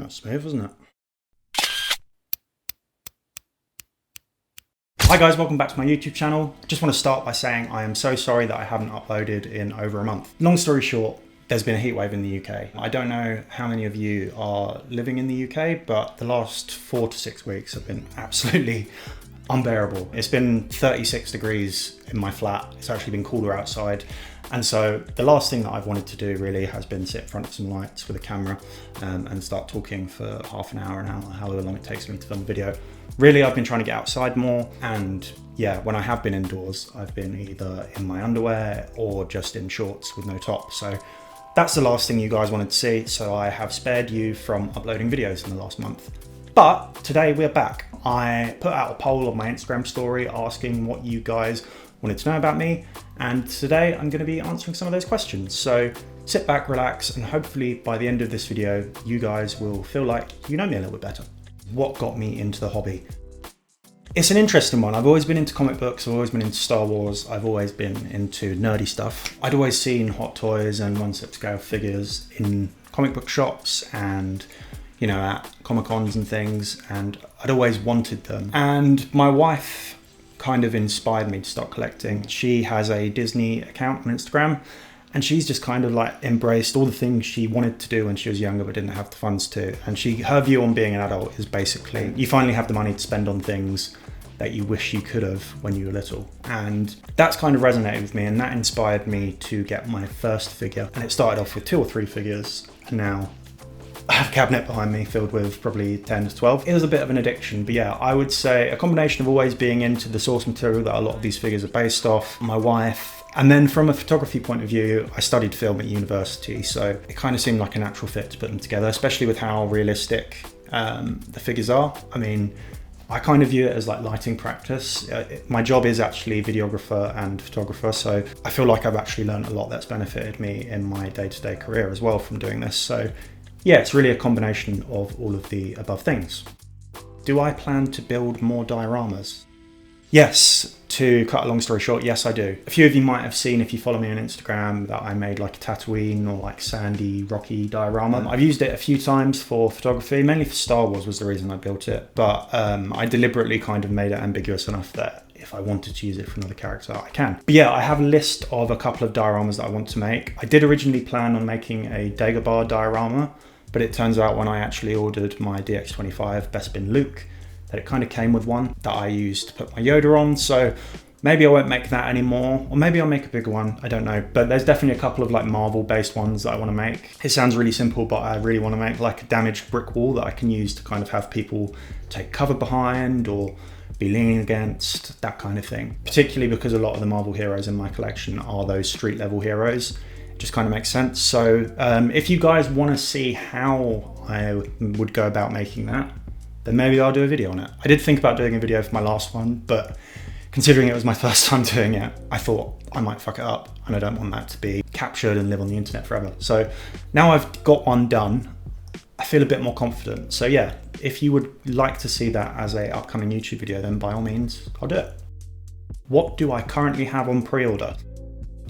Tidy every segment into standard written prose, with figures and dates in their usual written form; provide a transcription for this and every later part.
That's smooth, isn't it? Hi guys, welcome back to my YouTube channel. I just want to start by saying I am so sorry that I haven't uploaded in over a month. Long story short, there's been a heatwave in the UK. I don't know how many of you are living in the UK, but the last 4 to 6 weeks have been absolutely unbearable. It's been 36 degrees in my flat. It's actually been cooler outside. And so the last thing that I've wanted to do really has been sit in front of some lights with a camera and start talking for half an hour, however long it takes me to film a video. Really, I've been trying to get outside more, and yeah, when I have been indoors, I've been either in my underwear or just in shorts with no top. So that's the last thing you guys wanted to see, so I have spared you from uploading videos in the last month. But today we're back. I put out a poll on my Instagram story asking what you guys wanted to know about me, and today I'm going to be answering some of those questions. So sit back, relax, and hopefully by the end of this video, you guys will feel like you know me a little bit better. What got me into the hobby? It's an interesting one. I've always been into comic books, I've always been into Star Wars, I've always been into nerdy stuff. I'd always seen Hot Toys and 1/6 scale figures in comic book shops and, you know, at Comic Cons and things, and I'd always wanted them. And my wife kind of inspired me to start collecting. She has a Disney account on Instagram, and she's just kind of like embraced all the things she wanted to do when she was younger but didn't have the funds to. And her view on being an adult is basically you finally have the money to spend on things that you wish you could have when you were little. And that's kind of resonated with me, and that inspired me to get my first figure. And it started off with 2 or 3 figures, and now I have a cabinet behind me filled with probably 10 to 12. It was a bit of an addiction, but yeah, I would say a combination of always being into the source material that a lot of these figures are based off, my wife, and then from a photography point of view, I studied film at university, so it kind of seemed like a natural fit to put them together, especially with how realistic the figures are. I mean, I kind of view it as like lighting practice. My job is actually videographer and photographer, so I feel like I've actually learned a lot that's benefited me in my day-to-day career as well from doing this. So yeah, it's really a combination of all of the above things. Do I plan to build more dioramas? Yes, to cut a long story short, yes I do. A few of you might have seen, if you follow me on Instagram, that I made like a Tatooine or like sandy, rocky diorama. I've used it a few times for photography, mainly for Star Wars was the reason I built it, but I deliberately kind of made it ambiguous enough that if I wanted to use it for another character, I can. But yeah, I have a list of a couple of dioramas that I want to make. I did originally plan on making a Dagobah diorama, but it turns out when I actually ordered my DX25 Bespin Luke, that it kind of came with one that I used to put my Yoda on. So maybe I won't make that anymore, or maybe I'll make a bigger one, I don't know. But there's definitely a couple of like Marvel based ones that I want to make. It sounds really simple, but I really want to make like a damaged brick wall that I can use to kind of have people take cover behind or be leaning against, that kind of thing. Particularly because a lot of the Marvel heroes in my collection are those street level heroes. It just kind of makes sense. So if you guys want to see how I would go about making that, then maybe I'll do a video on it. I did think about doing a video for my last one, but considering it was my first time doing it, I thought I might fuck it up, and I don't want that to be captured and live on the internet forever. So now I've got one done, I feel a bit more confident. So yeah, if you would like to see that as a upcoming YouTube video, then by all means, I'll do it. What do I currently have on pre-order?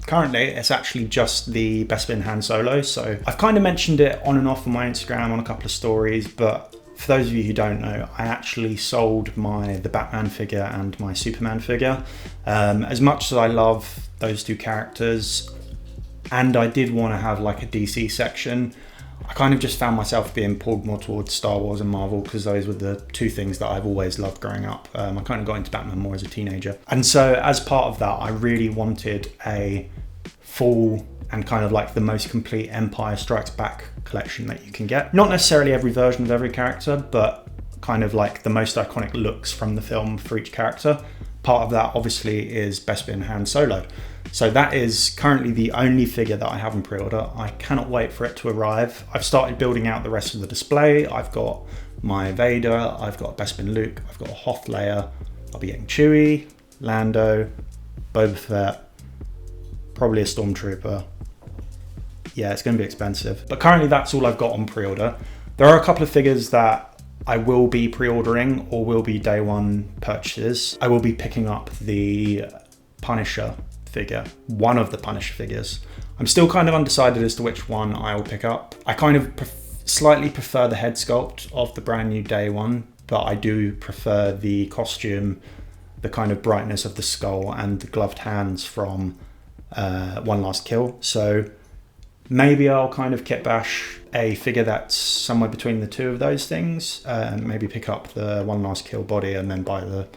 Currently, it's actually just the Bespin Han Solo. So I've kind of mentioned it on and off on my Instagram on a couple of stories, but for those of you who don't know, I actually sold the Batman figure and my Superman figure. As much as I love those two characters, and I did want to have like a DC section, I kind of just found myself being pulled more towards Star Wars and Marvel because those were the two things that I've always loved growing up. I kind of got into Batman more as a teenager. And so as part of that, I really wanted a full and kind of like the most complete Empire Strikes Back collection that you can get. Not necessarily every version of every character, but kind of like the most iconic looks from the film for each character. Part of that obviously is Bespin Han Solo. So that is currently the only figure that I have in pre-order. I cannot wait for it to arrive. I've started building out the rest of the display. I've got my Vader, I've got Bespin Luke, I've got a Hoth Leia, I'll be getting Chewie, Lando, Boba Fett, probably a Stormtrooper. Yeah, it's going to be expensive. But currently that's all I've got on pre-order. There are a couple of figures that I will be pre-ordering or will be day one purchases. I will be picking up the Punisher figure, one of the Punisher figures. I'm still kind of undecided as to which one I will pick up. I kind of slightly prefer the head sculpt of the Brand New Day one, but I do prefer the costume, the kind of brightness of the skull and the gloved hands from One Last Kill. So maybe I'll kind of kit bash a figure that's somewhere between the two of those things, and maybe pick up the One Last Kill body and then buy the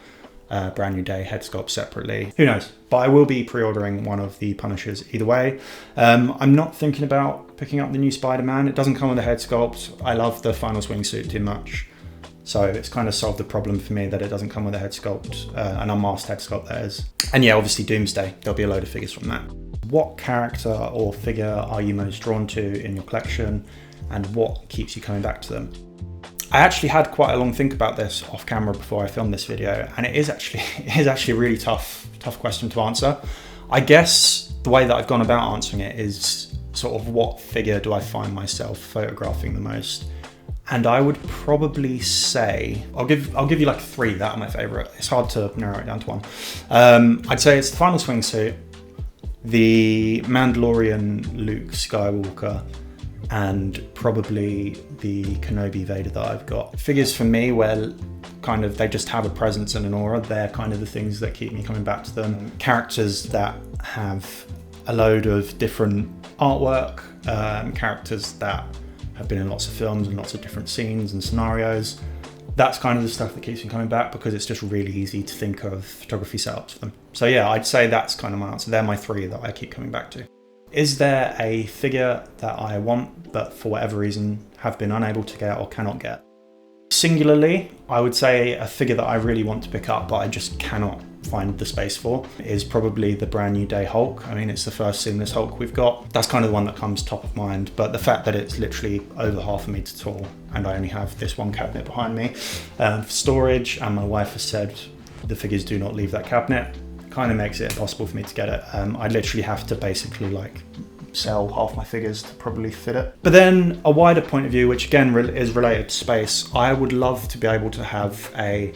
Brand New Day head sculpt separately. Who knows? But I will be pre-ordering one of the Punishers either way. I'm not thinking about picking up the new Spider-Man. It doesn't come with a head sculpt. I love the Final Swing suit too much. So it's kind of solved the problem for me that it doesn't come with a head sculpt, an unmasked head sculpt that is. And yeah, obviously Doomsday. There'll be a load of figures from that. What character or figure are you most drawn to in your collection, and what keeps you coming back to them? I actually had quite a long think about this off camera before I filmed this video, and it is actually a really tough question to answer. I guess the way that I've gone about answering it is sort of what figure do I find myself photographing the most? And I would probably say, I'll give you like 3 that are my favorite. It's hard to narrow it down to one. I'd say it's the Final Swing suit, the Mandalorian Luke Skywalker, and probably the Kenobi Vader that I've got. Figures for me where kind of they just have a presence and an aura, they're kind of the things that keep me coming back to them. Characters that have a load of different artwork, characters that have been in lots of films and lots of different scenes and scenarios. That's kind of the stuff that keeps me coming back, because it's just really easy to think of photography setups for them. So yeah, I'd say that's kind of my answer. They're my 3 that I keep coming back to. Is there a figure that I want but for whatever reason have been unable to get or cannot get? Singularly, I would say a figure that I really want to pick up but I just cannot find the space for is probably the Brand New Day Hulk. I mean, it's the first seamless Hulk we've got. That's kind of the one that comes top of mind, but the fact that it's literally over half a metre tall and I only have this one cabinet behind me for storage, and my wife has said the figures do not leave that cabinet, kind of makes it impossible for me to get it. I literally have to basically like sell half my figures to probably fit it. But then a wider point of view, which again is related to space, I would love to be able to have a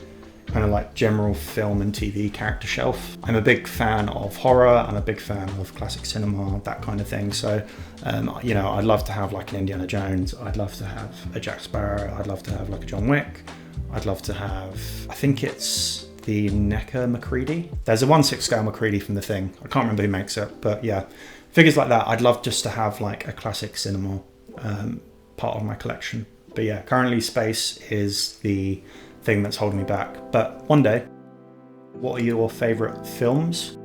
kind of like general film and TV character shelf. I'm a big fan of horror, I'm a big fan of classic cinema, that kind of thing. So, you know, I'd love to have like an Indiana Jones, I'd love to have a Jack Sparrow, I'd love to have like a John Wick, I'd love to have, I think it's the NECA MacReady. There's a 1/6 scale MacReady from The Thing. I can't remember who makes it, but yeah, figures like that. I'd love just to have like a classic cinema part of my collection. But yeah, currently space is the thing that's holding me back. But one day, what are your favourite films?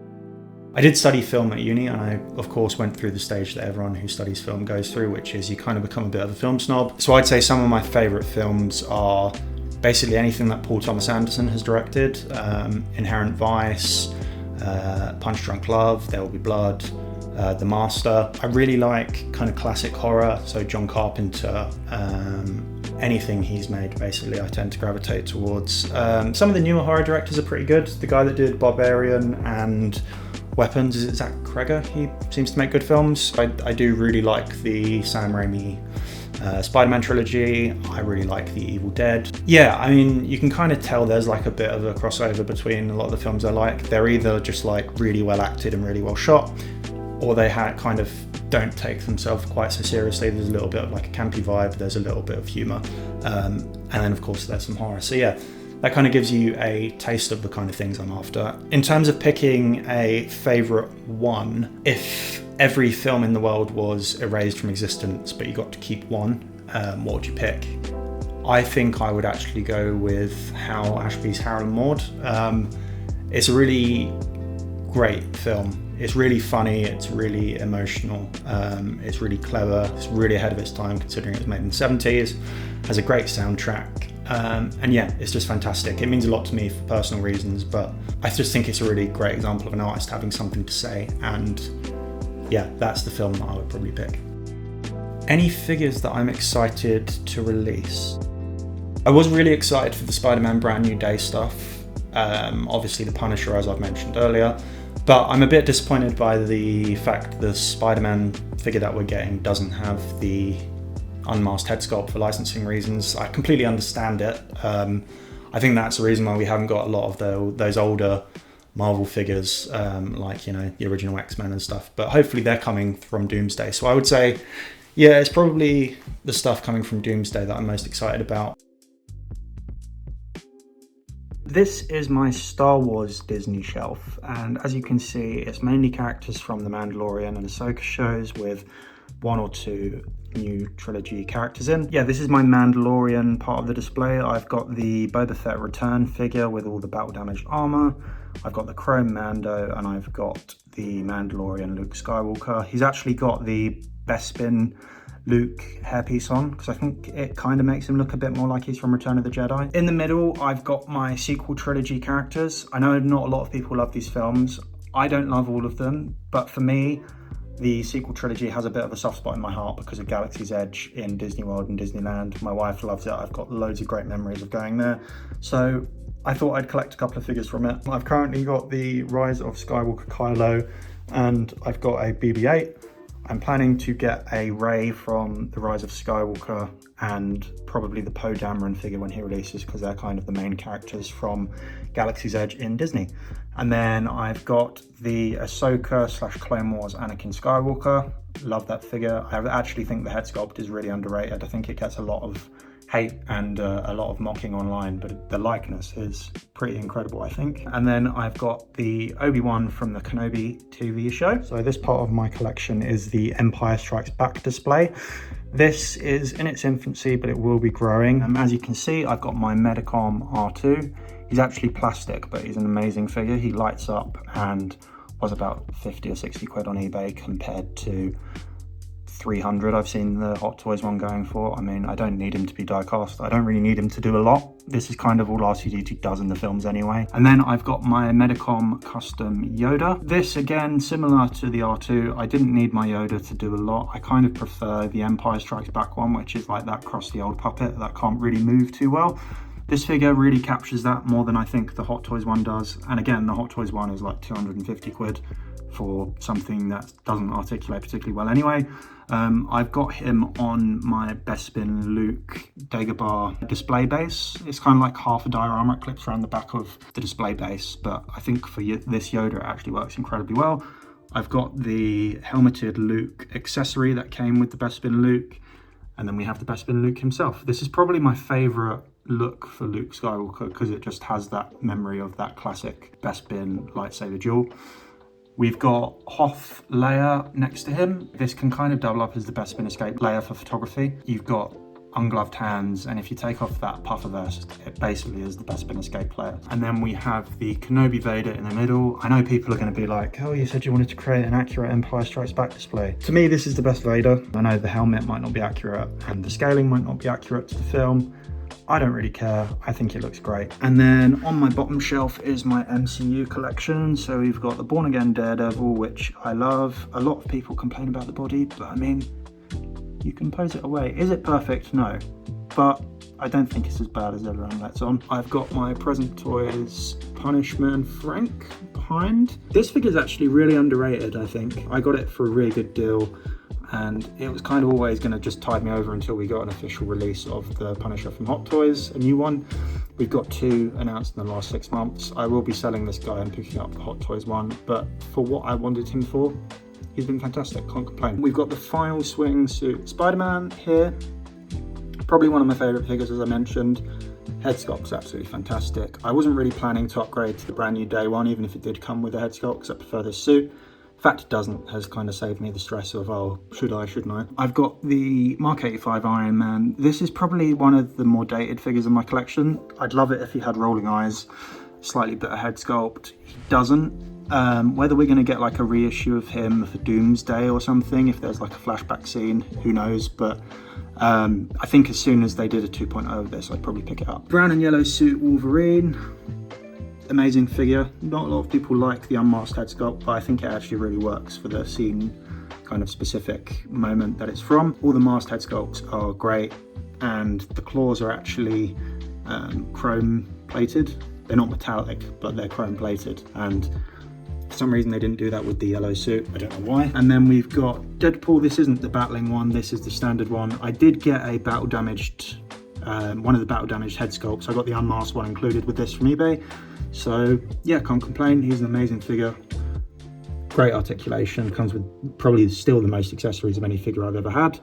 I did study film at uni, and I of course went through the stage that everyone who studies film goes through, which is you kind of become a bit of a film snob. So I'd say some of my favourite films are basically anything that Paul Thomas Anderson has directed. Inherent Vice, Punch Drunk Love, There Will Be Blood, The Master. I really like kind of classic horror, so John Carpenter, anything he's made basically I tend to gravitate towards. Some of the newer horror directors are pretty good. The guy that did Barbarian and Weapons, is it Zach Cregger? He seems to make good films. I do really like the Sam Raimi Spider-Man trilogy. I really like The Evil Dead. Yeah, I mean, you can kind of tell there's like a bit of a crossover between a lot of the films I like. They're either just like really well acted and really well shot, or they kind of don't take themselves quite so seriously. There's a little bit of like a campy vibe, there's a little bit of humour, and then of course there's some horror. So yeah, that kind of gives you a taste of the kind of things I'm after. In terms of picking a favourite one, if every film in the world was erased from existence but you got to keep one, what would you pick? I think I would actually go with Hal Ashby's Harold and Maude. It's a really great film. It's really funny, it's really emotional, it's really clever, it's really ahead of its time considering it was made in the 70s, has a great soundtrack, and yeah, it's just fantastic. It means a lot to me for personal reasons, but I just think it's a really great example of an artist having something to say, and yeah, that's the film that I would probably pick. Any figures that I'm excited to release? I was really excited for the Spider-Man Brand New Day stuff, obviously the Punisher as I've mentioned earlier. But I'm a bit disappointed by the fact the Spider-Man figure that we're getting doesn't have the unmasked head sculpt for licensing reasons. I completely understand it. I think that's the reason why we haven't got a lot of those older Marvel figures, like, you know, the original X-Men and stuff. But hopefully they're coming from Doomsday. So I would say, yeah, it's probably the stuff coming from Doomsday that I'm most excited about. This is my Star Wars Disney shelf, and as you can see, it's mainly characters from The Mandalorian and Ahsoka shows with one or two new trilogy characters in. Yeah, this is my Mandalorian part of the display. I've got the Boba Fett return figure with all the battle damaged armor. I've got the Chrome Mando, and I've got the Mandalorian Luke Skywalker. He's actually got the Bespin Luke hairpiece on, because I think it kind of makes him look a bit more like he's from Return of the Jedi. In the middle, I've got my sequel trilogy characters. I know not a lot of people love these films. I don't love all of them, but for me, the sequel trilogy has a bit of a soft spot in my heart because of Galaxy's Edge in Disney World and Disneyland. My wife loves it. I've got loads of great memories of going there. So I thought I'd collect a couple of figures from it. I've currently got the Rise of Skywalker Kylo, and I've got a BB-8. I'm planning to get a Rey from the Rise of Skywalker and probably the Poe Dameron figure when he releases, because they're kind of the main characters from Galaxy's Edge in Disney. And then I've got the Ahsoka / Clone Wars Anakin Skywalker. Love that figure. I actually think the head sculpt is really underrated. I think it gets a lot of hate and a lot of mocking online, but the likeness is pretty incredible, I think. And then I've got the Obi-Wan from the Kenobi TV show. So this part of my collection is the Empire Strikes Back display. This is in its infancy, but it will be growing. As you can see, I've got my Medicom R2. He's actually plastic, but he's an amazing figure. He lights up and was about 50 or 60 quid on eBay compared to 300 I've seen the Hot Toys one going for. I mean, I don't need him to be die-cast. I don't really need him to do a lot. This is kind of all R2-D2 does in the films anyway. And then I've got my Medicom custom Yoda. This, again, similar to the R2, I didn't need my Yoda to do a lot. I kind of prefer the Empire Strikes Back one, which is like that crusty old puppet that can't really move too well. This figure really captures that more than I think the Hot Toys one does. And again, the Hot Toys one is like 250 quid for something that doesn't articulate particularly well anyway. I've got him on my Bespin Luke Dagobah display base. It's kind of like half a diorama. It clips around the back of the display base, but I think for this Yoda it actually works incredibly well. I've got the helmeted Luke accessory that came with the Bespin Luke, and then we have the Bespin Luke himself. This is probably my favourite look for Luke Skywalker because it just has that memory of that classic Bespin lightsaber duel. We've got Hoth Leia next to him. This can kind of double up as the Bespin Escape Leia for photography. You've got ungloved hands, and if you take off that puffer vest, it basically is the Bespin Escape Leia. And then we have the Kenobi Vader in the middle. I know people are going to be like, oh, you said you wanted to create an accurate Empire Strikes Back display. To me, this is the best Vader. I know the helmet might not be accurate, and the scaling might not be accurate to the film. I don't really care. I think it looks great. And then on my bottom shelf is my MCU collection. So we've got the Born Again Daredevil, which I love. A lot of people complain about the body, but I mean, you can pose it away. Is it perfect? No. But I don't think it's as bad as everyone lets on. I've got my Present Toys Punisher and Frank behind. This figure is actually really underrated, I think. I got it for a really good deal, and it was kind of always going to just tide me over until we got an official release of the Punisher from Hot Toys, a new one. We've got 2 announced in the last 6 months. I will be selling this guy and picking up the Hot Toys one, but for what I wanted him for, he's been fantastic, can't complain. We've got the Final Swing Suit Spider-Man here. Probably one of my favourite figures, as I mentioned. Head sculpt's absolutely fantastic. I wasn't really planning to upgrade to the brand new day one, even if it did come with a head sculpt, because I prefer this suit. The fact it doesn't has kind of saved me the stress of, oh, should I, shouldn't I? I've got the Mark 85 Iron Man. This is probably one of the more dated figures in my collection. I'd love it if he had rolling eyes, slightly better head sculpt. He doesn't. Whether we're going to get like a reissue of him for Doomsday or something, if there's like a flashback scene, who knows, but I think as soon as they did a 2.0 of this, I'd probably pick it up. Brown and yellow suit Wolverine. Amazing figure. Not a lot of people like the unmasked head sculpt, but I think it actually really works for the scene kind of specific moment that it's from. All the masked head sculpts are great, and the claws are actually chrome plated. They're not metallic, but they're chrome plated, and for some reason they didn't do that with the yellow suit. I don't know why. And then we've got Deadpool. This isn't the battling one, this is the standard one. I did get a battle damaged, one of the battle damaged head sculpts. I got the unmasked one included with this from eBay. So yeah, can't complain. He's an amazing figure. Great articulation, comes with probably still the most accessories of any figure I've ever had.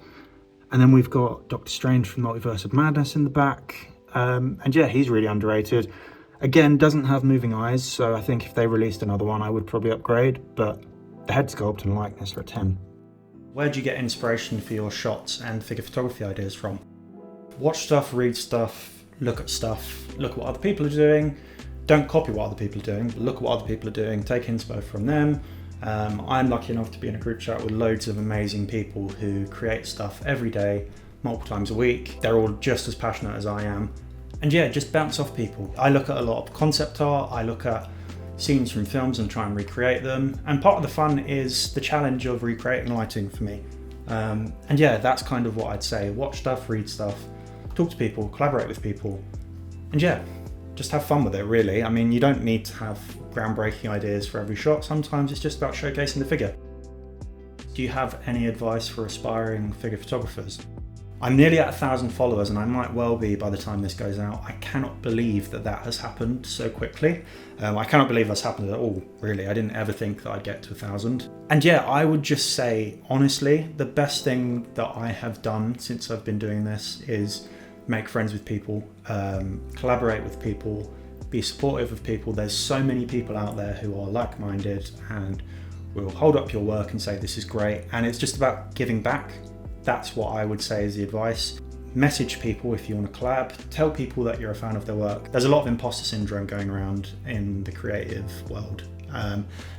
And then we've got Doctor Strange from Multiverse of Madness in the back. And yeah, he's really underrated. Again, doesn't have moving eyes, so I think if they released another one, I would probably upgrade, but the head sculpt and likeness are a 10. Where do you get inspiration for your shots and figure photography ideas from? Watch stuff, read stuff, look at what other people are doing. Don't copy what other people are doing, but look at what other people are doing, take inspo from them. I'm lucky enough to be in a group chat with loads of amazing people who create stuff every day, multiple times a week. They're all just as passionate as I am. And yeah, just bounce off people. I look at a lot of concept art, I look at scenes from films and try and recreate them. And part of the fun is the challenge of recreating lighting for me. And yeah, that's kind of what I'd say. Watch stuff, read stuff, talk to people, collaborate with people. And yeah, just have fun with it, really. I mean, you don't need to have groundbreaking ideas for every shot. Sometimes it's just about showcasing the figure. Do you have any advice for aspiring figure photographers? I'm nearly at 1,000 followers, and I might well be by the time this goes out. I cannot believe that has happened so quickly. I cannot believe that's happened at all, really. I didn't ever think that I'd get to 1,000. And yeah, I would just say, honestly, the best thing that I have done since I've been doing this is make friends with people, collaborate with people, be supportive of people. There's so many people out there who are like-minded and will hold up your work and say, this is great. And it's just about giving back. That's what I would say is the advice. Message people if you want to collab. Tell people that you're a fan of their work. There's a lot of imposter syndrome going around in the creative world.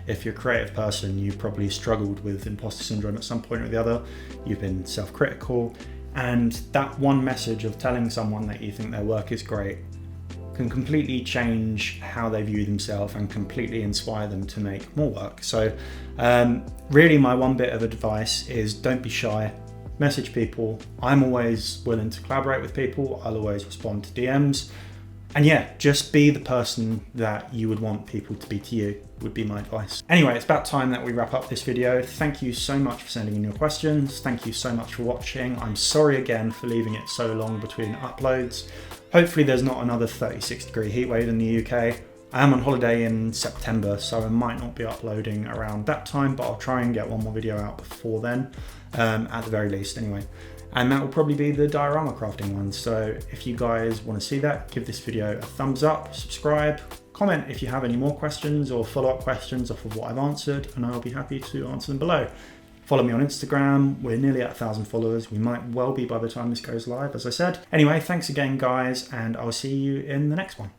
If you're a creative person, you've probably struggled with imposter syndrome at some point or the other. You've been self-critical. And that one message of telling someone that you think their work is great can completely change how they view themselves and completely inspire them to make more work. So really my one bit of advice is don't be shy. Message people. I'm always willing to collaborate with people. I'll always respond to DMs. And yeah, just be the person that you would want people to be to you, would be my advice. Anyway, it's about time that we wrap up this video. Thank you so much for sending in your questions. Thank you so much for watching. I'm sorry again for leaving it so long between uploads. Hopefully there's not another 36-degree heatwave in the UK. I am on holiday in September, so I might not be uploading around that time, but I'll try and get one more video out before then, at the very least anyway. And that will probably be the diorama crafting one. So if you guys want to see that, give this video a thumbs up, subscribe, comment if you have any more questions or follow-up questions off of what I've answered, and I'll be happy to answer them below. Follow me on Instagram. We're nearly at 1,000 followers. We might well be by the time this goes live, as I said. Anyway, thanks again, guys, and I'll see you in the next one.